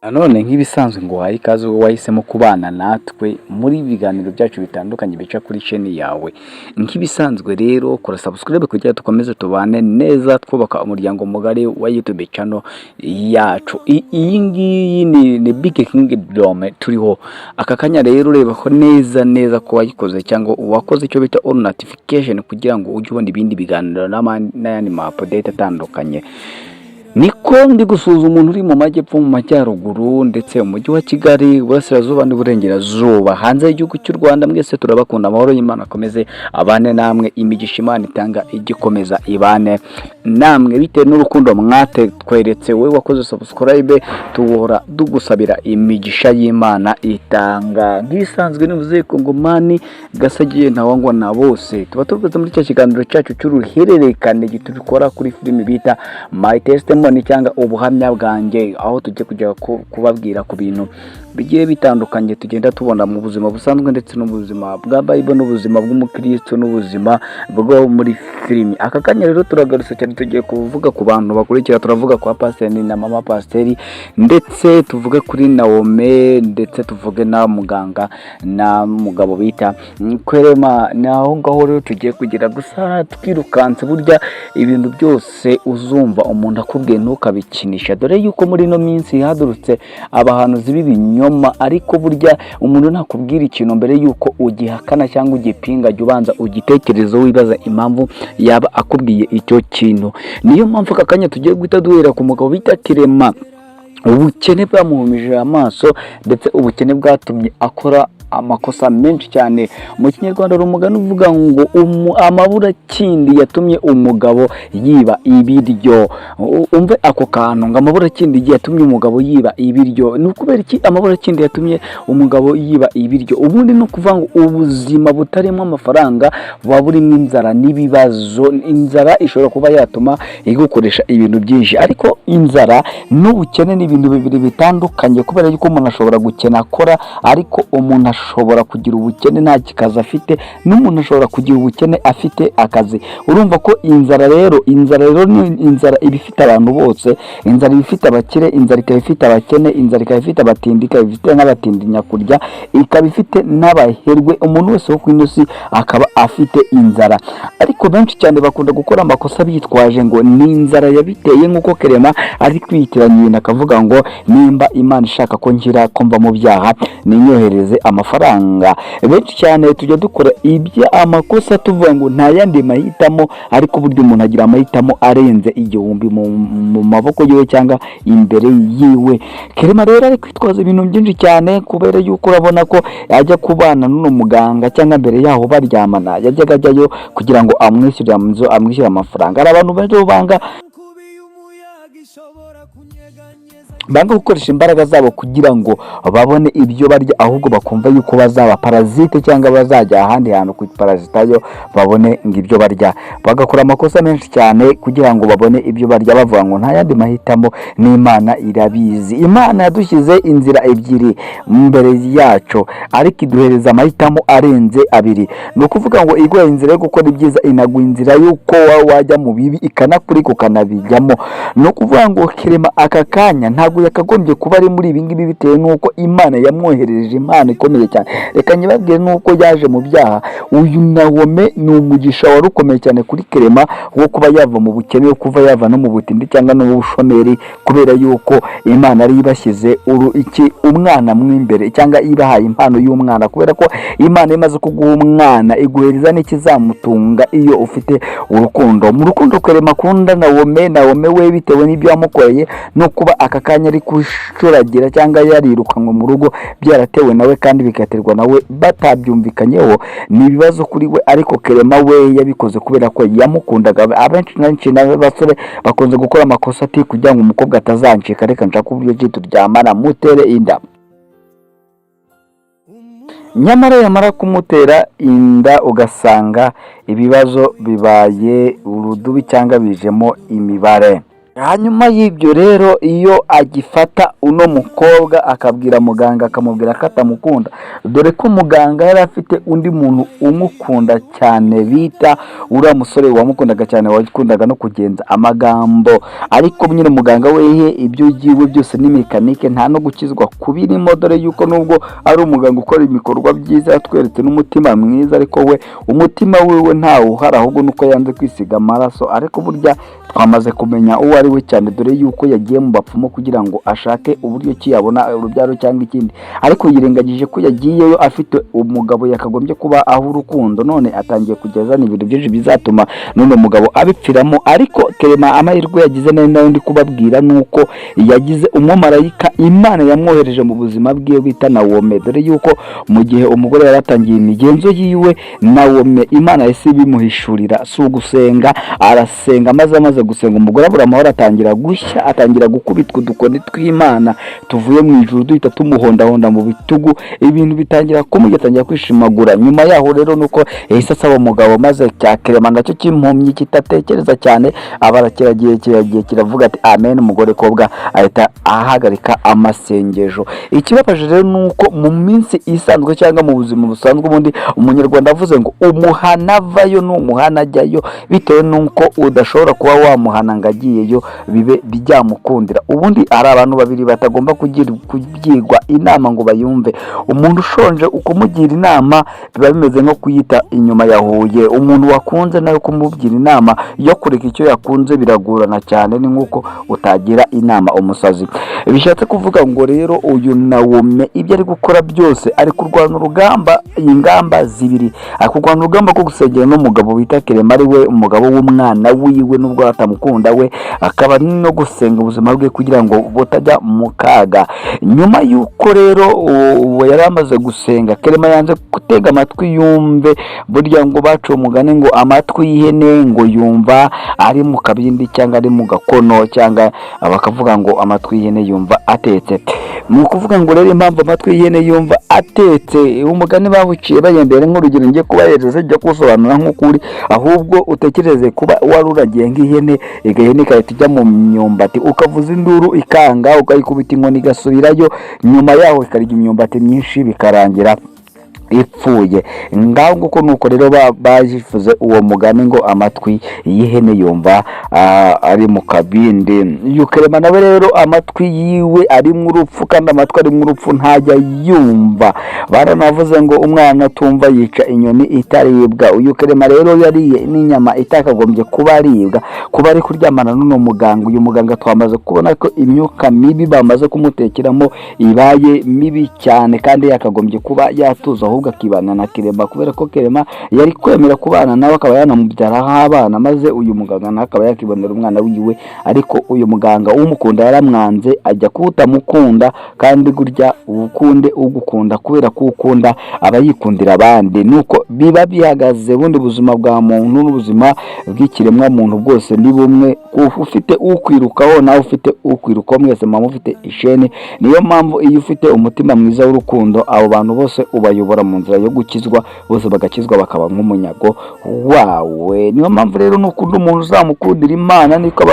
Nanone nk'ibisanzwe ngo uhaye ikaze wowe wahisemo kubana natwe muri ibiganiro byacu bitandukanye bica kuri chaîne yawe. Nk'ibisanzwe rero kora subscribe kugira dukomeze tubane neza twubaka umuryango mugari wa YouTube channel yacu. Iyi ngiyi ni Big Kingdom turiho. Aka kanya rero reba ko neza ko wayikoze cyangwa uwakoze icyo bita all notification kugira ngo ujye ubona ibindi biganiro n'ayandi ma update atandukanye. Niko ndi gusuza umuntu uri mu majyepfo mu majyaruguru ndetse umujyi wa Kigali burasirazuba n'uburengerazuba hanze y'igihugu cy'u Rwanda. Mwese turabakunda, amahoro y'Imana akomeze abane namwe, imigisha Imana itanga igikomeza ibane namwe bitewe n'urukundo mwate tweretse. Wowe wakoze subscribe tuhora dugusabira imigisha y'Imana itanga. Nk'isanzwe nivuze ko ngomani gasagiye ntawangwa na bose. Tuba tuvuze muri cya kiganiro cyacu cy'uruhererekane gitukora kuri filimi bita My Testimony cyangwa ubuhamya bwanjye, aho tujye kujya kubabwira ku bintu bigiye bitandukanye tugenda tubona mu buzima busanzwe ndetse n'ubuzima bwa Bible n'ubuzima bw'umukristo n'ubuzima bwo muri filimi. Aka kanya rero turagarutse cyane tugiye kuvuga ku bantu bakurikira. Turavuga kwa Pasiteri na Mama Pasiteri ndetse tuvuge kuri Naome ndetse tuvuge na muganga na mugabo bita Kwerema. Naho ngaho rero tugiye kugira gusa twirukanse. Burya ibintu byose uzumva umuntu akubwiye ntukabikinisha, dore yuko muri no minsi hadurutse abahanuzi b'ibinyoma. Ariko burya umuntu nakubwira ikintu mbere yuko ugihakana cyangwa ugipinga, jya ubanza ugitekerezo wibaza impamvu yaba akubwiye icyo kintu. Niyo mpamvu aka kanya tugiye guhita duhera ku mugabo bita Kirema. Ubukene bwamuhumije amaso ndetse ubukene bwatumye akora amakosa menshi cyane. Mu Kinyarwanda rumugani uvuga ngo amabura kindi yatumye umugabo yiba ibiryo. Umve ako kantu ngo amabura kindi yatumye umugabo yiba ibiryo. Ni ukubera iki amabura kindi yatumye umugabo yiba ibiryo? Ubundi no kuvuga ngo ubuzima butarimo amafaranga buba burimo inzara n'ibibazo. Inzara ishobora kuba yatuma igukoresha ibintu byinshi, ariko inzara n'ubukene ni ibintu bibiri bitandukanye, kubera yuko umuntu ashobora gukena akora, ariko umuntu ashobora kugira ubukene nta kikazi afite, n'umuntu ashobora kugira ubukene afite akazi. Urumva ko inzara rero ni inzara iba ifite abantu bose. Inzara iba ifite abakire, inzara ikaba ifite abakene, inzara ikaba ifite abatindi, ikaba ifite n'abatindi nyakurya, ikaba ifite n'abaherwe. Umuntu wese wo ku isi akaba afite inzara, ariko benshi cyane bakunda gukora amakosa bitwaje ngo ni inzara yabiteye, nk'uko Kirema ari kwiyitiranya ibintu akavuga ngo nimba Imana ishaka ko ngira ko mva mu byaha ninyohereze amafaranga. Benshi cyane tujya dukora ibya amakosa tuvuga ngo nta yandi mahitamo, ariko buryo umuntu agira amahitamo arenze igihumbi mu maboko yiwe cyangwa imbere yiwe. Kirema rero ari kwitwaza ibintu byinshi cyane, kubera yuko urabona ko ajya kubana n'uno muganga cyangwa mbere yaho baryamana yajyaga ajyayo kugira ngo amwishyure amafaranga. Hari abantu benshi banga gukoresha imbaraga zabo kugira ngo babone ibyo barya, ahubwo bakumva yuko bazaba parasite cyangwa bazajya ahandi hantu ku parasitayo babone ngibyo barya. Bagakora amakosa menshi cyane kugira ngo babone ibyo barya, bavuga ngo nta yandi mahitamo, n'Imana irabizi. Imana yadushyize inzira ebyiri mbere yacu, ariko iduhereza amahitamo arenze abiri. Ni ukuvuga ngo iguha inzira yo gukora ibyiza, inaguha inzira yuko wajya mu bibi, ikanakurika ukanabijyamo. Ni ukuvuga ngo Kirema aka kanya ntabwo yakagombye kuba ari muri ibi ngibi, bitewe n'uko Imana yamwoherereje impano ikomeye cyane. Reka nyibabwire n'uko yaje mu byaha. Uyu Naome ni umugisha wari ukomeye cyane kuri Kirema wo kuba yava mu bukene, wo kuva yava no mu butindi cyangwa no mu bushomeri, kubera yuko Imana ari ibashyize umwana mw'imbere cyangwa ibahaye impano y'umwana. Kubera ko Imana imaze kuguha umwana iguhereza n'ikizamutunga iyo ufite urukundo. Mu rukundo Kirema akunda Naome we bitewe n'ibyo yamukoreye no kuba aka kanya ari kushuragira cyangwa yarirukanwe mu rugo, byaratewe nawe kandi bigaterwa nawe batabyumvikanyeho. Ni ibibazo kuri we, ariko Kirema we yabikoze kubera ko yamukundaga. Abenshi n'abasore bakunze gukora amakosa ati kugira ngo umukobwa atazancika, reka nshaka uburyo ki turyamana mutere inda. Nyamara yamara kumutera inda ugasanga ibibazo bibaye urudubi cyangwa bijemo imibare. hanyuma y'ibyo rero iyo agifata uno mukobwa akabwira muganga akamubwira ko atamukunda, dore ko muganga yari afite undi muntu umukunda cyane bita uriya musore wamukundaga cyane wakundaga no kugenza amagambo, ariko nyine muganga wehe ibyo ugiwe byose ni mekanike nta no gukizwa kubirimo, dore yuko nubwo ari umuganga ukora ibikorwa byiza yatweretse n'umutima mwiza, ariko we umutima wiwe ntawe uhari ahubwo nuko yanze kwisiga amaraso. Ariko burya twamaze kumenya uwo ari we cyane, dore yuko yagiye mu bapfumu kugira ngo ashake uburyo ki yabona urubyaro cyangwa ikindi, ariko yirengagije ko yagiyeyo afite umugabo yakagombye kuba aho urukundo, none atangiye kugezana ibintu byinshi bizatuma none mugabo abipfiramo. Ariko Clement amahirwe yagize nayo ndi kubabwira nuko yagize umumarayika Imana yamwohereje mu buzima bwiwe bita Nawomi, dore yuko mu gihe umugore yaratangiye imigenzo yiwe, Nawomi Imana yahise bimuhishurira, si ugusenga arasenga, amaze gusenga umugore abura amahoro, atangira gushya, atangira gukubitwa udukoni tw'Imana tuvuye mu ijuru duhita tumuhondahonda mu bitugu, ibintu bitangira kumugatangira kwishimagura. Nyuma yaho rero nuko yahise asaba umugabo, maze cya Clement nacyo kimpumyi kitatekereza cyane abarakiragiye kiravuga ati amen, umugore kobwa ahita ahagarika amasengesho. Ikibabaje rero nuko mu minsi isanzwe cyangwa mu buzima busanzwe ubundi umunyarwanda avuze ngo umuhana avayo n'umuhana ajyayo, bitewe nuko udashobora kuba wamuhana ngo agiyeyo bibe byamukundira. Ubundi hari abantu babiri batagomba kugirwa inama ngo bayumve. Umuntu ushonje ukumugira inama biba bimeze nko kuyita inyuma yahuye, umuntu wakunze nawe kumubwira inama yo kureka icyo yakunze biragorana cyane, ni nkuko utagira inama umusazi. Bishatse kuvuga ngo rero uyu Nawomi ibyo ari gukora byose ari kurwana urugamba, ingamba zibiri, ari kurwana urugamba rwo gusengera n'umugabo wita Clement ari we umugabo w'umwana wiwe nubwo atamukunda we, akaba no gusenga ubuzima bwe kugira ngo butajya mu kaga. Nyuma yuko rero uwo yari amaze gusenga, Clement yanze gutega amatwi yumve, burya ngo baca umugani ngo amatwi y'ihene ngo yumva ari mu kabindi cyangwa ari mu gakono, cyangwa bakavuga ngo amatwi y'ihene yumva atetse. Ni ukuvuga ngo rero impamvu amatwi y'ihene yumva atetse, umugani babuciye bayembere nk'urugero ngiye kubahereza jya kusobanura nk'ukuri, ahubwo utekereze kuba waruragiye nk'ihene, igahene ikahita ijya mu myumbati, ukavuza induru ikanga, ukayikubita inkoni igasubirayo, nyuma yaho ikarya imyumbati myinshi bikarangira ipfuye. Ngaho nguko nuko rero bajifuze uwo mugani ngo amatwi y'ihene yumva ari mu kabindi. Clement nawe rero amatwi yiwe ari mu rupfu, kandi amatwi ari mu rupfu ntajya yumva. Baranavuze ngo umwana tumva yica inyoni itaribwa. Uyu Clement rero yariye n'inyama itakagombye kuba aribwa, kuba ari kuryamana n'uno muganga. Uyu muganga twamaze kubona ko imyuka mibi bamaze kumutekeramo ibaye mibi cyane, kandi yakagombye kuba yatuza ahubwo akibana na Clement, kubera ko Clement yari kwemera kubana nawe akaba yanamubyaraho abana, maze uyu muganga nawe akaba yakibonera umwana wiwe. Ariko uyu muganga umukunda yaramwanze, ajya kutamukunda, kandi gurya ubukunde ugukunda kubera ko ukunda aba yikundira abandi. Nuko biba bihagaze. Bundi buzima bwa muntu n'ubuzima bw'ikiremwa muntu bwose ni bumwe, ufite ukwirukaho nawe ufite ukwirukaho, mwese mama ufite ishene. Niyo mpamvu iyo ufite umutima mwiza w'urukundo, abo bantu bose ubayobora mu nzira yo gukizwa, bose bagakizwa bakaba nk'umunyago wawe. Niyo mpamvu rero n'ukunda umuntu uzamukundira Imana, niko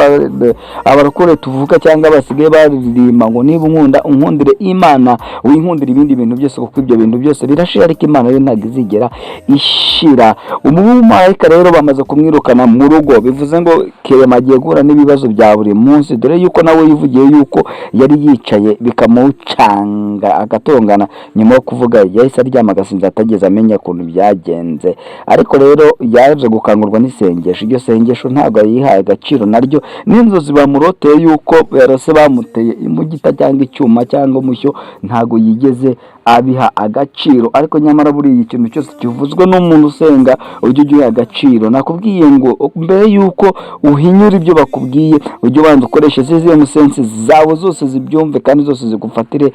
abarakore tuvuga cyangwa basigaye baririmba ngo niba unkundire Imana winkundira ibindi bintu byose, kuko ibyo bintu byose birashira, ariko Imana yo ntabwo izigera ishira. Umumarayika rero bamaze kumwirukana mu rugo, bivuze ngo Clement agiye guhura n'ibibazo bya buri munsi, dore yuko nawe yivugiye yuko yari yicaye bikamucanga agatongana. Nyuma yo kuvuga yahise aryama agasinza atageze amenya ukuntu byagenze. Ariko rero yaje gukangurwa n'isengesho. Iryo sengesho ntabwo yihaye agaciro, naryo n'inzozi bamuroteye yuko yarose bamuteye imbugita cyangwa icyuma cyangwa umushyo, ntabwo yigeze abiha agaciro. Ariko nyamara buri ikintu cyose kivuzwe n'umuntu usenga ujye ugiha agaciro. Nakubwiye ngo mbere yuko uhinyura ibyo bakubwiye, ujye ubanza ukoreshe ziriya sensi zawe zose zibyumve, kandi zose zigufatire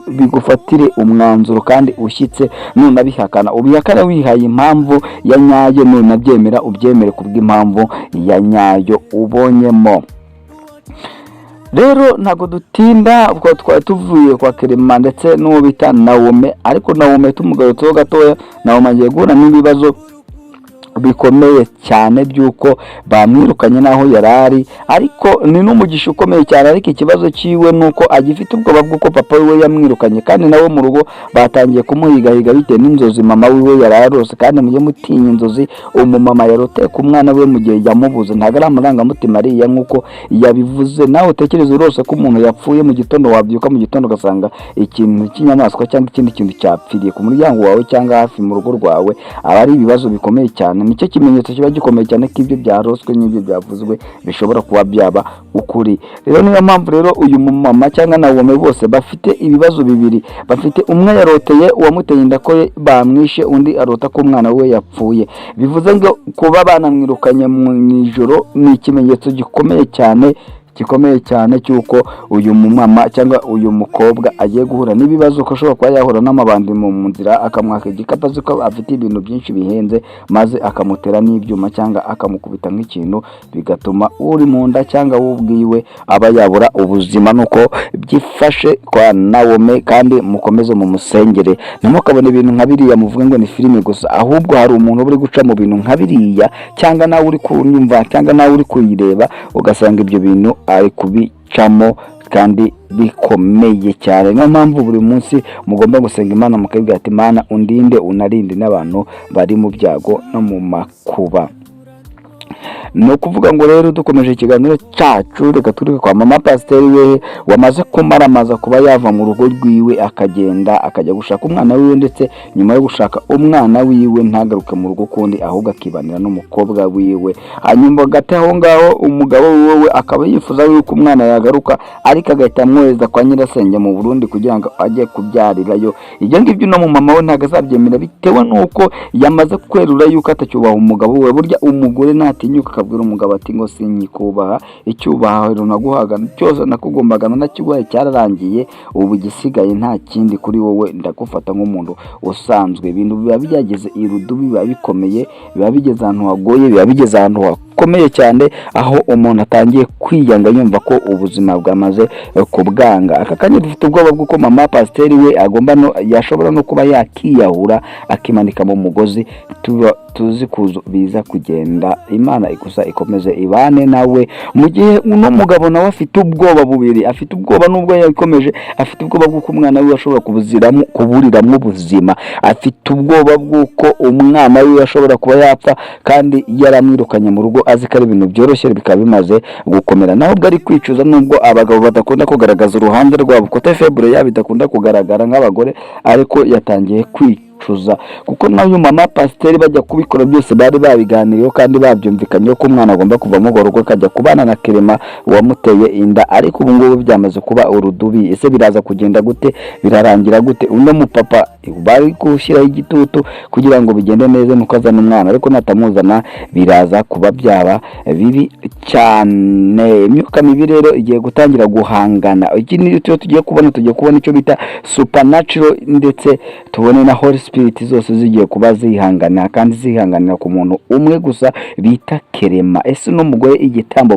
bigufatire umwanzuro kandi ushyitse. Nunabihakana ubihakana wihaye impamvu ya nyayo, nunabyemera ubyemere kubw'impamvu ya nyayo ubonyemo. Rero ntabwo dutinda, ubwo twari tuvuye kwa Clement ndetse n'uwo bita Nawomi. Ariko Nawomi tumugarutseho gatoya, Nawomi agiye guhura n'ibibazo bikomeye cyane by'uko bamwirukanye naho yarari, ariko ni n'umugisha ukomeye cyane. Ariko ikibazo cyiwe nuko agifite ubwoba bw'uko papa we yamwirukanye, kandi nawe mu rugo batangiye kumuhigahiga bitewe n'inzozi mama wiwe yararose. Kandi mujye mutinya inzozi umumama yaroteye ku mwana we mu gihe yamubuze, ntabwo ari amarangamutima ariya nk'uko yabivuze. Nawe utekereza urose ko umuntu yapfuye, mu gitondo wabyuka mu gitondo ugasanga ikintu cy'inyamaswa cyangwa ikindi kintu cyapfiriye ku muryango wawe cyangwa hafi mu rugo rwawe, aba ari ibibazo bikomeye cyane. Nicyo kimenyetso kiba gikomeye cyane ko ibyo byaroswe n'ibyo byavuzwe bishobora kuba byaba ukuri. Rero niyo mpamvu rero uyu mumama cyangwa na wome bose bafite ibibazo bibiri. Bafite umwe yaroteye uwamuteye inda ko bamwishe, undi arota ko umwana we yapfuye. Bivuze ngo kuba banamwirukanye mu ijoro ni ikimenyetso gikomeye cyane cy'uko uyu mumama cyangwa uyu mukobwa agiye guhura n'ibibazo, ko ashobora kuba yahura n'amabandi mu nzira akamwaka igikapu azi ko afite ibintu byinshi bihenze, maze akamutera n'ibyuma cyangwa akamukubita nk'ikintu, bigatuma uri mu nda cyangwa we ubwiwe aba yabura ubuzima. Nuko byifashe kwa Nawomi, kandi mukomeze mu musengere, ntimukabone ibintu nka biriya muvuge ngo ni filime gusa, ahubwo hari umuntu uri guca mu bintu nka biriya, cyangwa nawe uri kunyumva cyangwa nawe uri kuyireba ugasanga ibyo bintu ari kubicamo kandi bikomeye cyane. Niyo mpamvu buri munsi mugomba gusenga Imana mukabwira ati Mana undinde unarinde n'abantu bari mu byago no mu makuba. Ni ukuvuga ngo rero dukomeje ikiganiro cyacu, reka turi kwa mama pasiteri we wamaze kumaramaza kuba yava mu rugo rwiwe akagenda akajya gushaka umwana wiwe, ndetse nyuma yo gushaka umwana wiwe ntagaruke mu rugo kundi, ahubwo akibanira n'umukobwa wiwe. Hanyuma gati aho ngaho umugabo wiwe akaba yifuza yuko umwana yagaruka, ariko agahita amwohereza kwa nyirasenge mu Burundi kugira ngo ajye kubyarirayo. Ibyo ngibyo no mu mama we ntabwo azabyemera, bitewe n'uko yamaze kwerura yuko atacyubaha umugabo we. Burya umugore ntatinyuka akabwira umugabo ati ngo sinyikubaha, icyubahiro naguhaga cyose nakugombaga nakiguhaye cyararangiye, ubu gisigaye nta kindi kuri wowe, ndagufata nk'umuntu usanzwe. Ibintu biba byageze irudubi, biba bikomeye, biba bigeze ahantu hagoye, biba bigeze ahantu hakomeye cyane, aho umuntu atangiye kwiyanga yumva ko ubuzima bwamaze kubwanga. Aka kanya dufite ubwoba bw'uko mama pasiteri we yashobora no kuba yakiyahura akimanika mu mugozi. Tuzi kuzo biza kugenda. Imana gusa ikomeze ibane nawe, mu gihe uno mugabo nawe afite ubwoba bubiri. Afite ubwoba nubwo yakomeje, afite ubwoba bw'uko umwana we ashobora kuburiramo ubuzima. Afite ubwoba bw'uko umwana we ashobora kuba yapfa, kandi yaramwirukanye mu rugo azi ko ari ibintu byoroshye bikaba bimaze gukomera. Naho ubwo ari kwicuza, nubwo abagabo badakunda kugaragaza uruhande rwabo, kote febure yabo idakunda kugaragara nk'abagore, ariko yatangiye kwicuza, kuko nayo mama pasiteri bajya kubikora byose bari babiganiriyeho kandi babyumvikanyeho ko umwana agomba kuva mu rugo akajya kubana na Clement wamuteye inda. Ariko ubu ngubu byamaze kuba urudubi. Ese biraza kugenda gute? Birarangira gute? Uno mupapa bari gushyiraho igitutu kugira ngo bigende neza, nuko azana umwana, ariko natamuzana biraza kuba byaba bibi cyane. Imyuka mibi rero igiye gutangira guhangana. Iki ni cyo tugiye kubona icyo bita supernatural, ndetse tubone na Holy Spirit zose zigiye kuba zihangana, kandi zihanganira ku muntu umwe gusa bita Clement. Ese no mugore igitambo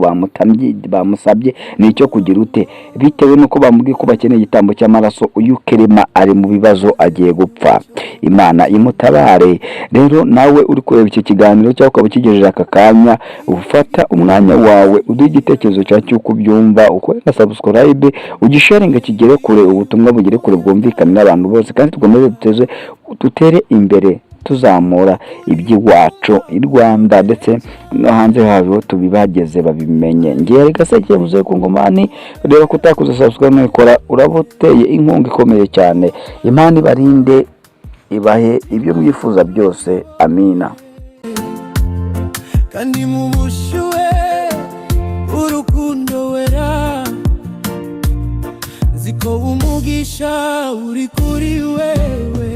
bamusabye nicyo kugira ute? Bitewe nuko bamubwiye ko bakeneye igitambo cy'amaraso, uyu Clement ari mu bibazo, agiye gupfa. Imana imutabare. Rero nawe uri kureba iki kiganiro cyangwa ukaba ukigejeje aka kanya, ufata umwanya wawe uduhe igitekerezo cyawe cy'uko ubyumva, ukore na subscribe, ugisharinga kigere kure, ubutumwa bugere kure, bwumvikane n'abantu bose, kandi tukomeze dutere imbere tuzamura iby'iwacu i Rwanda ndetse no hanze habo tubibageze babimenye. Ngiye reka sake muze ku ngomani, rero kutakuza subscribe n'ikora, uraboteye inkunga ikomeye cyane. Imana ibarinde, ibahe ibyo mwifuza byose. Amina. Kandi mu bushuwe urukundo wera, ziko umugisha uri kuri wewe.